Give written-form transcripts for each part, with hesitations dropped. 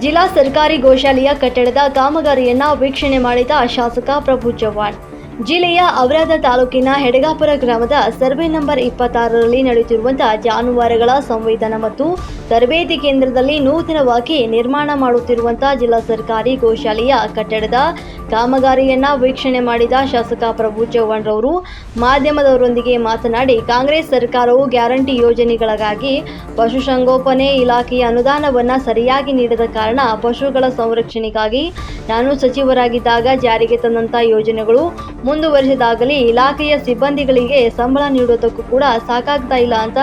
ಜಿಲ್ಲಾ ಸರ್ಕಾರಿ ಗೋಶಾಲೆಯ ಕಟ್ಟಡದ ಕಾಮಗಾರಿಯನ್ನ ವೀಕ್ಷಣೆ ಮಾಡಿದ ಶಾಸಕ ಪ್ರಭು ಚವ್ಹಾಣ್. ಜಿಲ್ಲೆಯ ಔರಾದ ತಾಲೂಕಿನ ಹೆಡಗಾಪುರ ಗ್ರಾಮದ ಸರ್ವೆ ನಂಬರ್ 26ರಲ್ಲಿ ನಡೆಯುತ್ತಿರುವಂತಹ ಜಾನುವಾರುಗಳ ಸಂವೇದನಾ ಮತ್ತು ತರಬೇತಿ ಕೇಂದ್ರದಲ್ಲಿ ನೂತನವಾಗಿ ನಿರ್ಮಾಣ ಮಾಡುತ್ತಿರುವಂತಹ ಜಿಲ್ಲಾ ಸರ್ಕಾರಿ ಗೋಶಾಲೆಯ ಕಟ್ಟಡದ ಕಾಮಗಾರಿಯನ್ನ ವೀಕ್ಷಣೆ ಮಾಡಿದ ಶಾಸಕ ಪ್ರಭು ಚವ್ಹಾಣ್ ರವರು ಮಾಧ್ಯಮದವರೊಂದಿಗೆ ಮಾತನಾಡಿ, ಕಾಂಗ್ರೆಸ್ ಸರ್ಕಾರವು ಗ್ಯಾರಂಟಿ ಯೋಜನೆಗಳಿಗಾಗಿ ಪಶುಸಂಗೋಪನೆ ಇಲಾಖೆಯ ಅನುದಾನವನ್ನು ಸರಿಯಾಗಿ ನೀಡದ ಕಾರಣ ಪಶುಗಳ ಸಂರಕ್ಷಣೆಗಾಗಿ ನಾನು ಸಚಿವರಾಗಿದ್ದಾಗ ಜಾರಿಗೆ ತಂದಂತಹ ಯೋಜನೆಗಳು ಮುಂದುವರಿಸಿದಾಗಲೇ ಇಲಾಖೆಯ ಸಿಬ್ಬಂದಿಗಳಿಗೆ ಸಂಬಳ ನೀಡುವುದಕ್ಕೂ ಕೂಡ ಸಾಕಾಗ್ತಾ ಇಲ್ಲ ಅಂತ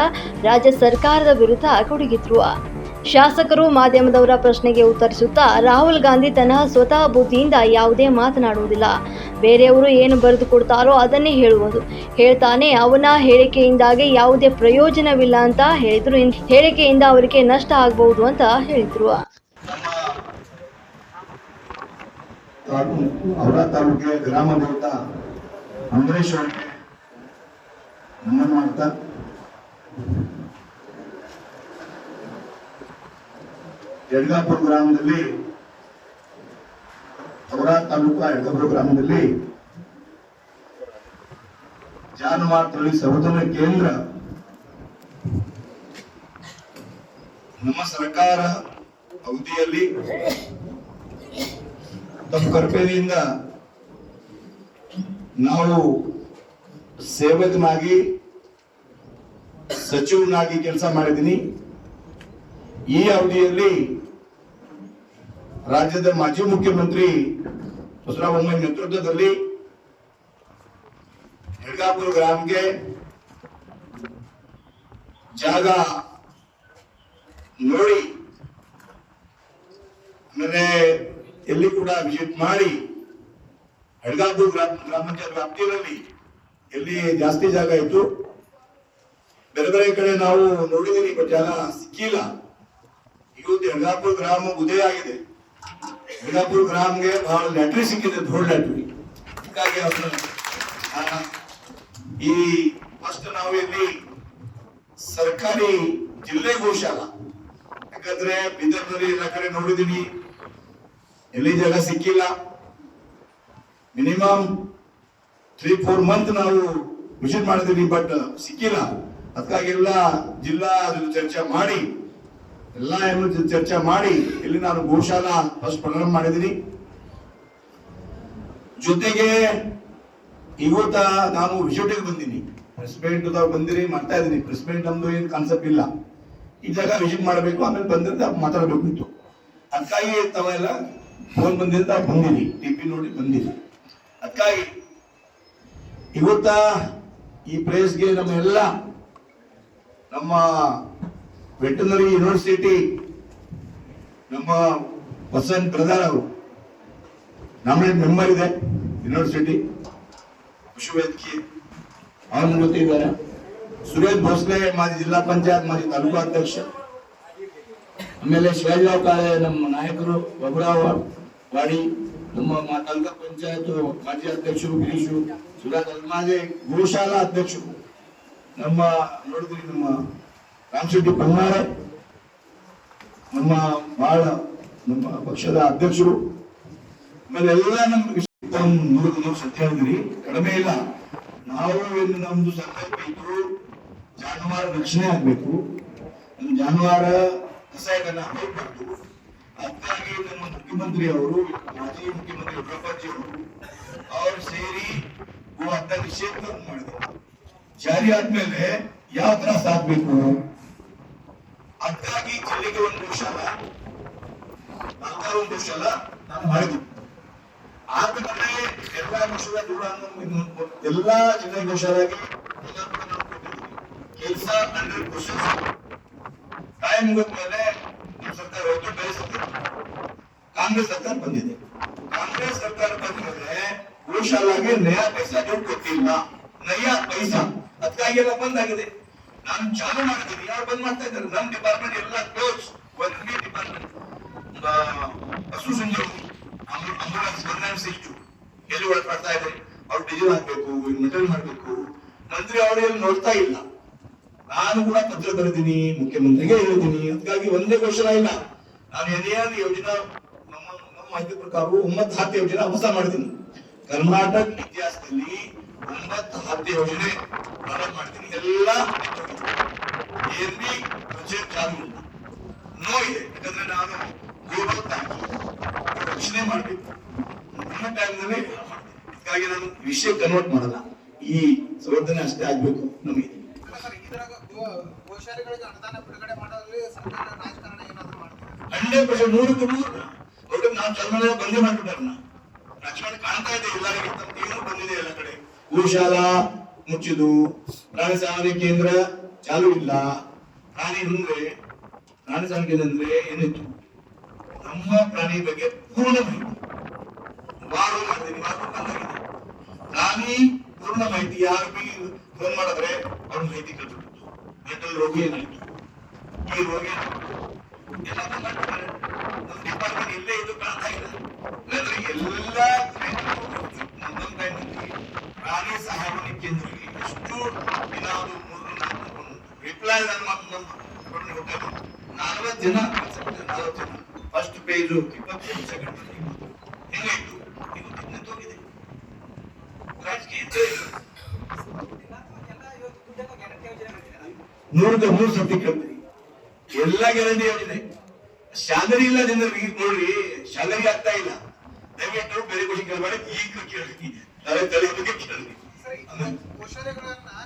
ರಾಜ್ಯ ಸರ್ಕಾರದ ವಿರುದ್ಧ ಗುಡುಗಿದ್ರು. ಶಾಸಕರು ಮಾಧ್ಯಮದವರ ಪ್ರಶ್ನೆಗೆ ಉತ್ತರಿಸುತ್ತಾ, ರಾಹುಲ್ ಗಾಂಧಿ ತನ್ನ ಸ್ವತಃ ಬುದ್ಧಿಯಿಂದ ಯಾವುದೇ ಮಾತನಾಡುವುದಿಲ್ಲ, ಬೇರೆಯವರು ಏನು ಬರೆದು ಕೊಡ್ತಾರೋ ಅದನ್ನೇ ಹೇಳ್ತಾನೆ. ಅವನ ಹೇಳಿಕೆಯಿಂದಾಗಿ ಯಾವುದೇ ಪ್ರಯೋಜನವಿಲ್ಲ ಅಂತ ಹೇಳಿದ್ರು. ಹೇಳಿಕೆಯಿಂದ ಅವರಿಗೆ ನಷ್ಟ ಆಗಬಹುದು ಅಂತ ಹೇಳಿದ್ರು. ಔರಾದ ತಾಲೂಕಿನ ಗ್ರಾಮದಿಂದ ಅಂಬರೀಶ್ ಅವರಿಗೆ ನಮನ ಮಾಡ್ತಾ ಹೆಡಗಾಪುರ ಗ್ರಾಮದಲ್ಲಿ ಔರಾದ ತಾಲೂಕು ಹೆಡಗಾಪುರ ಗ್ರಾಮದಲ್ಲಿ ಜಾನುವಾರು ತಳಿ ಸಂವರ್ಧನಾ ಕೇಂದ್ರ ನಮ್ಮ ಸರ್ಕಾರ ಅವಧಿಯಲ್ಲಿ ತಮ್ಮ ಕರ್ತವ್ಯದಿಂದ ನಾವು ಸೇವಕನಾಗಿ ಸಚಿವನಾಗಿ ಕೆಲಸ ಮಾಡಿದ್ದೀನಿ. ಈ ಅವಧಿಯಲ್ಲಿ ರಾಜ್ಯದ ಮಾಜಿ ಮುಖ್ಯಮಂತ್ರಿ ಬಸವರಾಜ ಬೊಮ್ಮಾಯಿ ನೇತೃತ್ವದಲ್ಲಿ ಹೆಡಗಾಪುರ ಗ್ರಾಮಕ್ಕೆ ಜಾಗ ನೋಡಿ ಆಮೇಲೆ ಎಲ್ಲಿ ಕೂಡ ವಿಸಿಟ್ ಮಾಡಿ ಹೆಡಗಾಪುರ ಗ್ರಾಮ ಪಂಚಾಯತ್ ವ್ಯಾಪ್ತಿಯಲ್ಲಿ ಎಲ್ಲಿ ಜಾಸ್ತಿ ಜಾಗ ಇತ್ತು, ಬೇರೆ ಬೇರೆ ಕಡೆ ನಾವು ನೋಡಿದೀನಿ, ಬಟ್ ಜಾಗ ಸಿಕ್ಕಿಲ್ಲ. ಇವತ್ತು ಹೆಡಗಾಪುರ ಗ್ರಾಮ ಉದಯ ಆಗಿದೆ. ಹೆಡಗಾಪುರ ಗ್ರಾಮ್ಗೆ ಬಹಳ ಲ್ಯಾಟ್ರಿ ಸಿಕ್ಕಿದೆ, ದೊಡ್ಡ ಲ್ಯಾಟ್ರಿ. ಹೀಗಾಗಿ ಈ ಫಸ್ಟ್ ನಾವು ಇಲ್ಲಿ ಸರ್ಕಾರಿ ಜಿಲ್ಲೆ ಗೋಶಾಲಾ, ಯಾಕಂದ್ರೆ ಬೀದರ್ನಲ್ಲಿ ಎಲ್ಲ ಕಡೆ ನೋಡಿದೀನಿ, ಎಲ್ಲಿ ಜಾಗ ಸಿಕ್ಕಿಲ್ಲ. ಮಿನಿಮಮ್ 3-4 ಮಂತ್ ನಾವು ವಿಸಿಟ್ ಮಾಡಿದೀವಿ, ಬಟ್ ಸಿಕ್ಕಿಲ್ಲ. ಅದಕ್ಕಾಗಿ ಎಲ್ಲ ಜಿಲ್ಲಾ ಚರ್ಚೆ ಮಾಡಿ ಚರ್ಚೆ ಮಾಡಿ ಇಲ್ಲಿ ನಾನು ಗೋಶಾಲಾ ಫಸ್ಟ್ ಪ್ರಾರಂಭ ಮಾಡಿದೀನಿ. ಜೊತೆಗೆ ಇವತ್ತ ನಾನು ವಿಸಿಟಿಗೆ ಬಂದೀನಿ, ಪ್ರೆಸ್ ಮೀಟ್ ಬಂದಿರಿ, ಮಾಡ್ತಾ ಇದ್ದೀನಿ. ಪ್ರೆಸ್ ಮೀಟ್ ನಮ್ದು ಏನು ಕಾನ್ಸೆಪ್ಟ್ ಇಲ್ಲ, ಈ ಜಾಗ ವಿಸಿಟ್ ಮಾಡಬೇಕು, ಆಮೇಲೆ ಬಂದಿರ್ತ ಮಾತಾಡಬೇಕಿತ್ತು. ಅದಕ್ಕಾಗಿ ತಾವೆಲ್ಲ ಫೋನ್ ಬಂದಿರ್ತ ಬಂದಿರಿ, ಟಿಪಿ ನೋಡಿ ಬಂದಿರಿ. ಅದಕ್ಕಾಗಿ ಇವತ್ತ ಈ ಪ್ಲೇಸ್ಗೆ ನಮ್ಮ ವೆಟರ್ನರಿ ಯೂನಿವರ್ಸಿಟಿ ನಮ್ಮ ವಸಂತ್ ಬ್ರದರ್ ಅವರು ನಾಮಿನೇಟ್ ಮೆಂಬರ್ ಇದೆ ಯೂನಿವರ್ಸಿಟಿ ಪಶುವೈದ್ಯಕೀಯ, ಅವ್ರ ಜೊತೆ ಇದ್ದಾರೆ. ಸುರೇಶ್ ಭೋಸ್ಲೆ ಮಾಜಿ ಜಿಲ್ಲಾ ಪಂಚಾಯತ್ ಮಾಜಿ ತಾಲೂಕು ಅಧ್ಯಕ್ಷ, ಆಮೇಲೆ ಶಿವಾಜಿರಾವ್ ಕಾಳೆ ನಮ್ಮ ನಾಯಕರು, ಬಬುರಾವ್ ವಾಡಿ ನಮ್ಮ ತಾಲೂಕಾ ಪಂಚಾಯತ್ ಮಾಜಿ ಅಧ್ಯಕ್ಷರು ಗಿರೀಶು, ಸುರಾಜ್ ಅಲ್ಮಾಜೆ ಗೋಶಾಲಾ ಅಧ್ಯಕ್ಷರು, ನಮ್ಮ ನೋಡಿದ್ರಿ ನಮ್ಮ ರಾಮಶೆಟ್ಟಿ ಪನ್ನಾರೆ, ನಮ್ಮ ಬಹಳ ನಮ್ಮ ಪಕ್ಷದ ಅಧ್ಯಕ್ಷರು, ಆಮೇಲೆ ಎಲ್ಲ ನಮ್ಮ ಸತ್ಯ ಹೇಳಿದ್ರಿ, ಕಡಿಮೆ ಇಲ್ಲ. ನಾವು ನಮ್ದು ಸಂಕಲ್ಪ ಇದ್ರು ಜಾನುವಾರು ರಕ್ಷಣೆ ಆಗ್ಬೇಕು, ಜಾನುವಾರ ಕಸಾಯಗಳನ್ನ ಹೋಗ್ಬಾರ್ದು. ಅದಕ್ಕಾಗಿ ನಮ್ಮ ಮುಖ್ಯಮಂತ್ರಿ ಅವರು, ಮಾಜಿ ಮುಖ್ಯಮಂತ್ರಿ ಯಡಿಯೂರಪ್ಪಾಜಿ ಅವರು ಸೇರಿ ಗೋ ಹತ್ಯೆ ನಿಷೇಧ ಮಾಡಿದ್ರು. ಜಾರಿ ಆದ್ಮೇಲೆ ಯಾವ ತರ ಸಾಕ್ಬೇಕು, ಅದಕ್ಕಾಗಿ ಜಿಲ್ಲೆಗೆ ಒಂದು ಗೋಶಾಲಾ ನಾವು ಮಾಡಿದ್ವಿ. ಆದ್ಮೇಲೆ ಎಲ್ಲಾ ಗೋಶಾಲಾ ಎಲ್ಲಾ ಜಿಲ್ಲೆ ಗೋಶಾಲಾಗಿ ಕೆಲಸ 100% ಟೈಮ್ ಮುಗಿದ್ಮೇಲೆ ಸರ್ಕಾರ ಹೋಗಿ ಬೆಳೆಸುತ್ತೆ. ಕಾಂಗ್ರೆಸ್ ಸರ್ಕಾರ ಬಂದಿದೆ. ಕಾಂಗ್ರೆಸ್ ಸರ್ಕಾರ ಬಂದ್ಮೇಲೆ ಗೋಶಾಲಾಗೆ ನಯಾ ಪೈಸಾ ದುಡ್ಡು ಕೊಟ್ಟಿಲ್ಲ, ನಯಾ ಪೈಸಾ. ಅದಕ್ಕಾಗಿ ಎಲ್ಲ ಬಂದ್ ಆಗಿದೆ. ನಾನು ಚಾಲು ಮಾಡಿದ್ದೀನಿ, ಯಾರು ಬಂದ್ ಮಾಡ್ತಾ ಇದ್ದಾರೆ? ನಮ್ ಡಿಪಾರ್ಟ್ಮೆಂಟ್ ಎಲ್ಲ ಕ್ಲೋಸ್. ಒಂದು ಡಿಪಾರ್ಟ್ಮೆಂಟ್ ಪಶು ಸಂಜೀವನಿ ಆಂಬುಲೆನ್ಸ್ ಇಷ್ಟು ಎಲ್ಲಿ ಒಳಪಡ್ತಾ ಇದೆ, ಅವ್ರು ಡೀಸೆಲ್ ಹಾಕ್ಬೇಕು, ಮೆಟಲ್ ಮಾಡ್ಬೇಕು. ಮಂತ್ರಿ ಅವರಲ್ಲಿ ನೋಡ್ತಾ ಇಲ್ಲ. ನಾನು ಕೂಡ ಪತ್ರ ಬರೆದಿನಿ, ಮುಖ್ಯಮಂತ್ರಿಗೆ ಹೇಳಿದ್ದೀನಿ. ಅದಕ್ಕಾಗಿ ಒಂದೇ ಘೋಷಣೆ ಇಲ್ಲ, ನಾನು ಏನೇನು ಯೋಜನಾ ನಮ್ಮ ಮಾಹಿತಿ ಪ್ರಕಾರ 9-10 ಯೋಜನೆ ಹೊಸ ಮಾಡಿದ್ದೀನಿ. ಕರ್ನಾಟಕ ಇತಿಹಾಸದಲ್ಲಿ 9-10 ಯೋಜನೆ ಪ್ರಾರಂಭ ಮಾಡ್ತೀನಿ. ಎಲ್ಲ ಏನ್ ಬಿ ಬಜೆಟ್ ಚಾಲು ಇಲ್ಲ, ನೋ ಇದೆ. ಯಾಕಂದ್ರೆ ನಾನು ರಕ್ಷಣೆ ಮಾಡ್ಬೇಕು ನನ್ನ ಟೈಮ್ನಲ್ಲಿ ಇದಕ್ಕಾಗಿ ನಾನು ವಿಷಯ ಕನ್ವರ್ಟ್ ಮಾಡಲ್ಲ. ಈ ಸಂವರ್ಧನೆ ಅಷ್ಟೇ ಆಗ್ಬೇಕು ನಮಗೆ. 100% 100% ಅವ್ರಿಗೆ ನಾವು ಚಂದ್ರನ ಬಂದೇ ಮಾಡ್ಬಿಟ್ಟಾರ. ರಾಜಕಾರಣ ಕಾಣ್ತಾ ಇದೆ ಎಲ್ಲರಿಗೆ, ಏನು ಬಂದಿದೆ ಎಲ್ಲ ಕಡೆ. ಗೋಶಾಲಾ ಮುಚ್ಚಿದು, ಪ್ರಾಣಿ ಸಾವಯವ ಕೇಂದ್ರ ಚಾಲು ಇಲ್ಲ. ಪ್ರಾಣಿ ಸಾವಯವ ಕೇಂದ್ರ ಅಂದ್ರೆ ಏನಿತ್ತು, ನಮ್ಮ ಪ್ರಾಣಿ ಬಗ್ಗೆ ಪೂರ್ಣ ಮಾಹಿತಿ ವಾರ ಮಾಡ್ತೀನಿ, ಬಂದಾಗಿದೆ. ಪ್ರಾಣಿ ಪೂರ್ಣ ಮಾಹಿತಿ ಯಾರು ಬಿ ಫೋನ್ ಮಾಡಿದ್ರೆ ಅವ್ರ ಮಾಹಿತಿ ಕಲ್ಪಿಟ್ಟು ಮೆಂಟಲ್ ರೋಗಿ ಏನಾಯ್ತು, ಈ ರೋಗಿ ಎಲ್ಲ ಮಾಡ್ತಾರೆ. ನಮ್ಮ ಡಿಪಾರ್ಟ್ಮೆಂಟ್ ಇಲ್ಲೇ ಇದು ಕಾಣ್ತಾ ಇಲ್ಲ. ಎಲ್ಲ ನಮ್ಮ ಟೈಮ್ನಲ್ಲಿ ಪ್ರಾಣಿ ಸಹಾಯವಾಣಿ ಕೇಂದ್ರಕ್ಕೆ ಎಷ್ಟು ದಿನ 3-4 ರಿಪ್ಲೈ ನನ್ನ 40 ಜನ ಫಸ್ಟ್ ಪೇಜು 25 ಸೆಕೆಂಡ್ ಹೆಂಗಾಯ್ತು, ಇದು ಹೋಗಿದೆ. ರಾಜಕೀಯ 100 ಸರ್ತಿ ಕೇಳ್ತೀರಿ. ಎಲ್ಲ ಗ್ಯಾರಂಟಿ ಯೋಜನೆ ಶಾಲರಿ ಇಲ್ಲ ಜನರಿಗೆ ನೋಡ್ರಿ, ಶಾಲರಿ ಆಗ್ತಾ ಇಲ್ಲ. ದಯವಿಟ್ಟು ಬೇರೆ ಖುಷಿ ಕೇಳಬೇಡ, ಈಗ ಕೇಳಿ ತಲೆ ಬಗ್ಗೆ ಕೇಳಿ.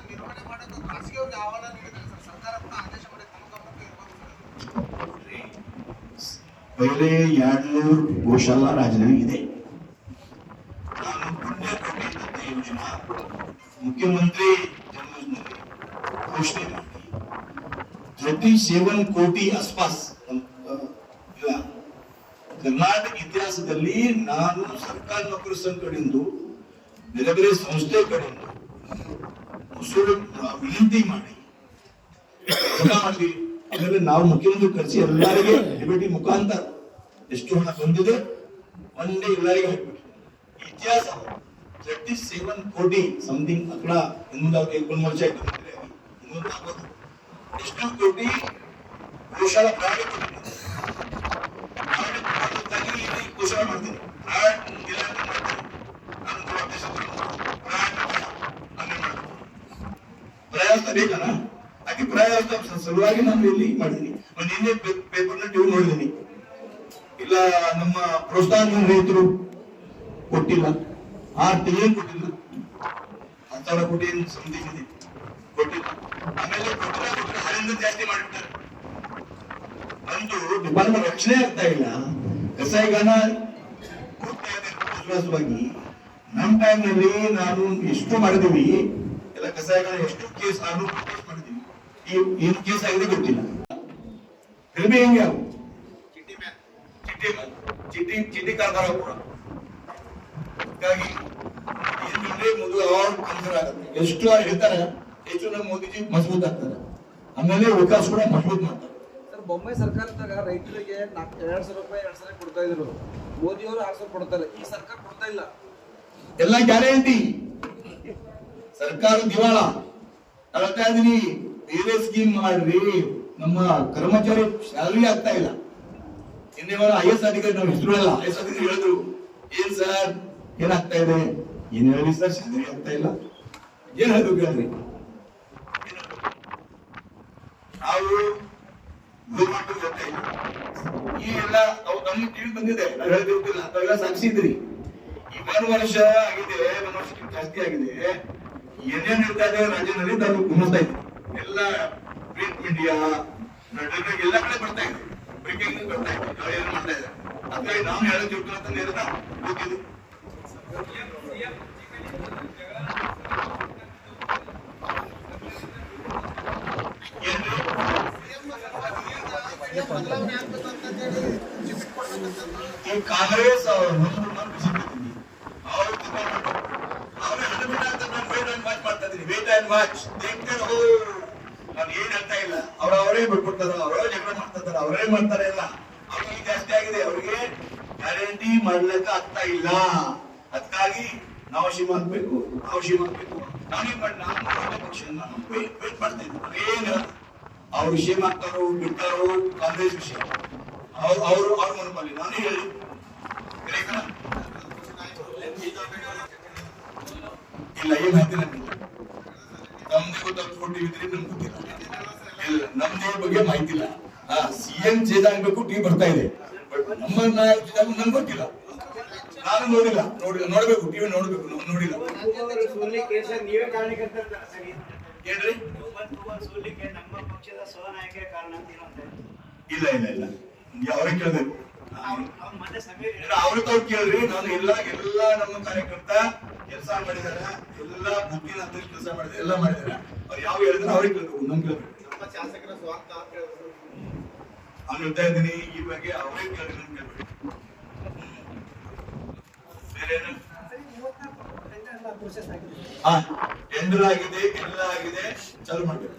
ನಿರ್ವಹಣೆ ಮಾಡೋದು ಖಾಸಗಿಯವ್ರಿಗೆ ಆಹ್ವಾನ ನೀಡಿದ್ರೆ ಸರ್ಕಾರ ಕೂಡ ಆದೇಶ ಮಾಡಿ ಪೈಲೆ 200 ಗೋಶಾಲಾ ರಾಜ್ಯದಲ್ಲಿ ಇದೆ. ನಾನು ಪುಣ್ಯಕೋಟಿ ಯೋಜನಾ ಮುಖ್ಯಮಂತ್ರಿ ಜನ್ಮದಿನದಲ್ಲಿ ಘೋಷಣೆ ಮಾಡಿ 37 ಕೋಟಿ ಆಸ್ಪಾಸ್ ಇಲ್ಲ. ಕರ್ನಾಟಕ ಇತಿಹಾಸದಲ್ಲಿ ನಾನು ಸರ್ಕಾರ ನೌಕರ ಸಂಘ ಕಡೆಯಿಂದ ಬೇರೆ ಬೇರೆ ಸಂಸ್ಥೆ ಕಡೆಯಿಂದ ವಿನಂತಿ ಮಾಡಿ ಮಾಡಿದ್ವಿ. ಆಮೇಲೆ ನಾವು ಮುಖ್ಯಮಂತ್ರಿ ಕರೆಸಿ ಎಲ್ಲರಿಗೆ ಡಿಬೇಟಿ ಮುಖಾಂತರ ಎಷ್ಟು ಹಣ ಬಂದಿದೆ ಒಂದೇ ಎಲ್ಲರಿಗೆ ಹಾಕ್ಬಿಟ್ಟು ಇತಿಹಾಸ 37 ಕೋಟಿ ಸಮಥಿಂಗ್ ಅక్కడ ಇನ್ನೊಂದು 1 ವರ್ಷ ಆಯ್ತು. ಇನ್ನೊಂದು ಎಷ್ಟು ಕೋಟಿ ಗೋಶಾಲಾ ಪ್ರಾಣಿ ಘೋಷಣೆ ಮಾಡ್ತೀನಿ. ಪ್ರಯಾಸ ಬೇಕಲ್ಲ, ಹಾಗೆ ಪ್ರಯಾಸ ಸಲುವಾಗಿ ನಾನು ಇಲ್ಲಿ ಮಾಡಿದ್ದೀನಿ. ನಿನ್ನೆ ಪೇಪರ್ನ ಟಿವಿ ನೋಡಿದ್ದೀನಿ. ಇಲ್ಲ ನಮ್ಮ ಪ್ರೋತ್ಸಾಹ ರೈತರು ಕೊಟ್ಟಿಲ್ಲ, 6 ತಿಂಗಳು ಕೊಟ್ಟಿಲ್ಲ, 10,000 ಕೋಟಿ ಸಮಥಿಂಗ್ ಇದೆ ಕೊಟ್ಟಿಲ್ಲ. ಆಮೇಲೆ ಹರಿಂದ ಜಾಸ್ತಿ ಮಾಡಿಬಿಟ್ಟಾರೆ. ಒಂದು ಡಿಪಾರ್ಟ್ಮೆಂಟ್ ರಕ್ಷಣೆ ಆಗ್ತಾ ಇಲ್ಲ. ಕಸಾಯಿಗಾನ ವಿಶ್ವಾಸವಾಗಿ ನಮ್ಮ ಟೈಮ್ನಲ್ಲಿ ನಾನು ಎಷ್ಟು ಮಾಡಿದೀವಿ, ಎಲ್ಲ ಕಸಾಯಿಗಾನ ಎಷ್ಟು ಕೇಸ್ ಮಾಡಿದೀವಿ. ಏನ್ ಕೇಸ್ ಆಗಿದೆ ಗೊತ್ತಿಲ್ಲ. ಕಡಿಮೆ ಹೆಂಗೆ ಅವು ಚಿಟ್ಟಿ ಕಾರ್ಬಾರ ಕೂಡ. ಹೀಗಾಗಿ ಏನಂದ್ರೆ ಮೊದಲು ಆಗುತ್ತೆ, ಎಷ್ಟು ಹೇಳ್ತಾರೆ ಎಷ್ಟು ನಮ್ಮ ಮೋದಿಜಿ ಮಜಬೂತ್ ಆಗ್ತಾರೆ, ಆಮೇಲೆ ವಿಕಾಸ ಕೂಡ ಮಜಬೂತ್ ಮಾಡ್ತಾರೆ. ಬೊಮ್ಮೆ ಸರ್ಕಾರದಾಗ ರೈತರಿಗೆ 2,000 ರೂಪಾಯಿ 2,000 ಕೊಡ್ತಾ ಇದ್ರು. ಮೋದಿಯವರು 6,000 ಕೊಡ್ತಾರೆ. ಈ ಸರ್ಕಾರ ಕೊಡ್ತಾ ಇಲ್ಲ. ಎಲ್ಲ ಗ್ಯಾರಂಟಿ ಸರ್ಕಾರ ದಿವಾಳ. ಹೇಳ್ತಾ ಇದೀನಿ, ಬೇರೆ ಸ್ಕೀಮ್ ಮಾಡ್ರಿ. ನಮ್ಮ ಕರ್ಮಚಾರಿ ಸ್ಯಾಲರಿ ಆಗ್ತಾ ಇಲ್ಲ. ಇನ್ನೇವರ IS ಅಧಿಕಾರಿ ನಾವು ಹೆಸರು ಇಲ್ಲ, IS ಅಧಿಕಾರಿ ಹೇಳಿದ್ರು, ಏನ್ ಸರ್ ಏನಾಗ್ತಾ ಇದೆ? ಏನ್ ಹೇಳಿ ಸರ್, ಸ್ಯಾಲರಿ ಆಗ್ತಾ ಇಲ್ಲ. ಏನ್ ಹೇಳಿದ್ರು ಕೇಳ್ರಿ. ನಾವು ಈ ಎಲ್ಲ ನಮ್ಮ ಟಿವಿ ಬಂದಿದೆ, ನಾವು ಹೇಳ್ತಿರ್ತಿಲ್ಲ, ತಾವೆಲ್ಲ ಸಾಕ್ಷಿದ್ರಿ. ಈ 1 ವರ್ಷ ಆಗಿದೆ, 1 ವರ್ಷಕ್ಕಿಂತ ಜಾಸ್ತಿ ಆಗಿದೆ. ಏನೇನ್ ಹೇಳ್ತಾ ಇದೆ ರಾಜ್ಯದಲ್ಲಿ ನಾವು ಗಮನಿಸ್ತಾ ಇದ್ವಿ. ಎಲ್ಲ ಪ್ರಿಂಟ್ ಮೀಡಿಯಾ ಎಲ್ಲ ಕಡೆ ಬರ್ತಾ ಇದೆ, ಬ್ರೇಕಿಂಗ್ ಬರ್ತಾ ಇದೆ, ನಾವು ಏನ್ ಮಾಡ್ತಾ ಇದ್ದಾರೆ. ಹಾಗಾಗಿ ನಾವು ಹೇಳೋದು ತಿಳ್ಕೊಂತ ನೇರದ ಹೋಗಿದ್ವಿ. ಈ ಕಾಂಗ್ರೆಸ್ ನಾನು ಏನ್ ಹೇಳ್ತಾ ಇಲ್ಲ, ಅವರೇ ಬಿಟ್ಬಿಡ್ತಾರ, ಅವರೇ ಜಗಳ ಮಾಡ್ತಾರ, ಅವರೇ ಮಾಡ್ತಾರೆ. ಎಲ್ಲ ಅವ್ರಿಗೆ ಜಾಸ್ತಿ ಆಗಿದೆ, ಅವ್ರಿಗೆ ಗ್ಯಾರಂಟಿ ಮಾಡ್ಲಿಕ್ಕೆ ಆಗ್ತಾ ಇಲ್ಲ. ಅದಕ್ಕಾಗಿ ನಾವು ಶಿವ ಆಗ್ಬೇಕು, ನಾವೇನ್ ಮಾಡಿ ನಾನು ವೇಟ್ ಮಾಡ್ತಾ ಇದ್ವಿ. ಏನ್ ಅವ್ರು ವಿಷಯ ಮಾಡ್ತಾರೋ ಬಿಡ್ತಾರೋ ಕಾಂಗ್ರೆಸ್ ವಿಷಯ. ಅವ್ರು ಮನಪಾಲಿ ನಾನೇ ಹೇಳಿ ಇಲ್ಲ ಏನ್ ಮಾಹಿತಿ ನಮ್ಗಿಲ್ಲ. ನಮ್ದು ಕೊಟ್ಟಿದ್ರಿ ನಮ್ಗೆ ಗೊತ್ತಿಲ್ಲ. ಇಲ್ಲ ನಮ್ದೇ ಬಗ್ಗೆ ಮಾಹಿತಿ ಇಲ್ಲ. ಸಿಎಂ ಚೇಂಜ್ ಆಗ್ಬೇಕು ಟೀಮ್ ಬರ್ತಾ ಇದೆ, ಬಟ್ ನಮ್ಮ ನಮ್ಗೆ ಗೊತ್ತಿಲ್ಲ. ನಾನು ನೋಡಿಲ್ಲ, ನೋಡ್ಬೇಕು ಟಿವಿ ನೋಡ್ಬೇಕು, ನೋಡಿಲ್ಲ. ಹೇಳ್ರಿ. ಇಲ್ಲ ಇಲ್ಲ ಇಲ್ಲ ಅವ್ರಿಗೆ ಕೇಳ್ಬೇಕು, ಅವ್ರಿಗೆ ತಾವ್ ಕೇಳ್ರಿ. ನಾನು ಎಲ್ಲ ನಮ್ಮ ಕಾರ್ಯಕರ್ತ ಕೆಲಸ ಮಾಡಿದಾರೆ, ಎಲ್ಲ ಬುಕ್ಕಿನ ಅಂತ ಕೆಲಸ ಮಾಡಿದಾರೆ, ಎಲ್ಲ ಮಾಡಿದಾರೆ. ಅವ್ರು ಯಾವ ಹೇಳಿದ್ರೆ ಅವ್ರಿಗೆ ಕೇಳ್ಬೇಕು, ನಮ್ ಕೇಳ್ಬೇಕು. ನಾನು ಹೇಳ್ತಾ ಇದ್ದೀನಿ ಈ ಬಗ್ಗೆ ಅವ್ರಿಗೆ ಕೇಳ್ರಿ, ನಮ್ ಕೇಳ್ಬೇಕು. ಬೇರೆ ಟೆಂಡರ್ ಆಗಿದೆ, ಎಲ್ಲ ಆಗಿದೆ, ಚಾಲು ಮಾಡ್ಬೇಕು.